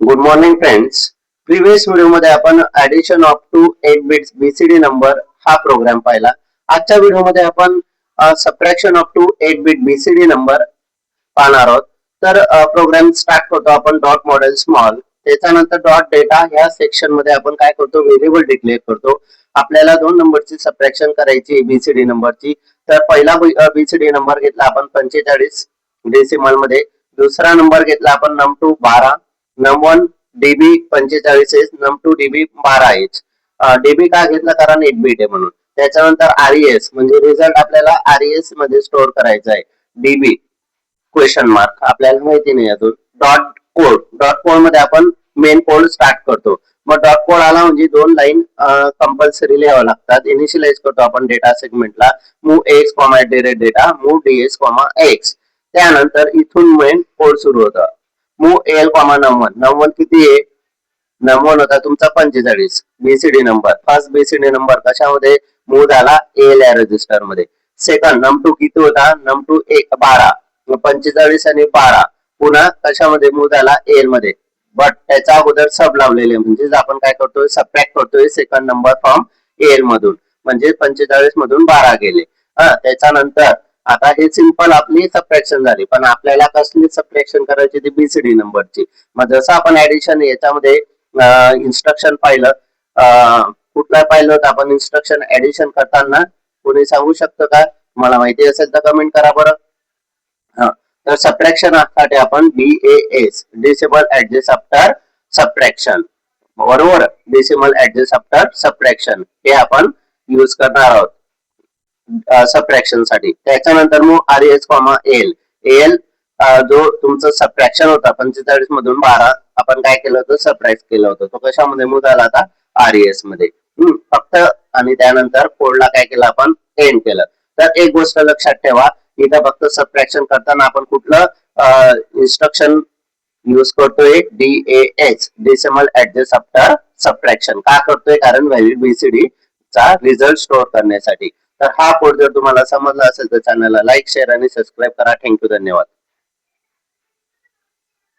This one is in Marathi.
Good morning friends. प्रिव्हियस व्हिडिओमध्ये आपण addition of two 8 bits BCD number हा प्रोग्राम पाहिला. आजच्या व्हिडिओमध्ये आपण subtraction of two 8 bit BCD number पाहणार आहोत. तर प्रोग्राम स्टार्ट करतो आपण डॉट मॉडेल स्मॉल. त्याच्यानंतर डॉट डेटा ह्या सेक्शन मध्ये आपण काय करतो, व्हेरिएबल डिक्लेअर करतो. आपल्याला दोन नंबरची सबट्रॅक्शन करायची बीसीडी नंबरची. तर पहिला बीसीडी नंबर घेतला आपण 45 डेसिमल मध्ये. दुसरा नंबर घेतला आपण नम2 12, नम1 डीबी 45 नम2 डीबी 12 डीबी का घेतला, कारण 8 बीट आहे म्हणून. त्याच्यानंतर आरईएस म्हणजे रिझल्ट आपल्याला आरईएस मध्ये स्टोअर करायचा आहे. डीबी क्वेश्चन मार्क आपल्याला माहिती नाही अजून. डॉट कोड मध्ये आपण मेन कोड स्टार्ट करतो. मग डॉट कोड आला म्हणजे दोन लाईन कंपल्सरी लिहावं लागतात. इनिशियलाइज करतो आपण डेटा सेगमेंटला move X comma data move DS comma X. त्यानंतर इथून मेन कोड सुरू होतं. मूव एल कॉमा नम1 किती आहे, नम1 होता तुमचा 45 BCD number. First BCD number कशामध्ये मूव झाला, एल या रजिस्टर मध्ये. सेकंड नम2 किती होता, नम2 12, 45 आणि 12 पुन्हा कशामध्ये मूव झाला, एल मध्ये. बट त्याच्या अगोदर सब लावलेले म्हणजे आपण काय करतोय, सबट्रॅक्ट करतोय सेकंड नंबर फ्रॉम एल मधून. म्हणजे 45 मधून 12 गेले. त्याच्यानंतर आता हे सिंपल आपली सबट्रॅक्शन झाली. पण आपल्याला कसली सबट्रॅक्शन करायची, ती बीसीडी नंबरची. मग जसं आपण ऍडिशन याच्यामध्ये इन्स्ट्रक्शन पाहिलं, कुठला पाहिलं होतं आपण इन्स्ट्रक्शन ऍडिशन करताना, कोणी सांगू शकतं का? मला माहिती असेल तर कमेंट करा बरं. तर सबट्रॅक्शन साठी आपण DAS disable adjust after subtraction, बरोबर. डिसेबल ऍडजस्ट आफ्टर सबट्रॅक्शन हे आपण यूज करणार आहोत सबट्रॅक्शन साठी. त्याच्यानंतर मग आरएस कॉमा एल. एल जो तुमचं सबट्रॅक्शन होता 45 मधून 12 आपण काय केलं होतं, सबट्रॅक्ट केलं होतं. तो कशामध्ये मूव झाला आता, आरएस मध्ये फक्त. आणि त्यानंतर कोडला काय केलं आपण, एंड केलं. तर एक गोष्ट लक्षात ठेवा, इथं फक्त सबट्रॅक्शन करताना आपण कुठलं इन्स्ट्रक्शन यूज करतोय, DAS disable adjust after subtraction. का करतोय, कारण व्हॅलिड बीसीडी चा रिझल्ट स्टोअर करण्यासाठी. तर हा कोड जर तुम्हाला समजला असेल तर चॅनलला लाईक, शेअर आणि सबस्क्राईब करा. थँक्यू, धन्यवाद.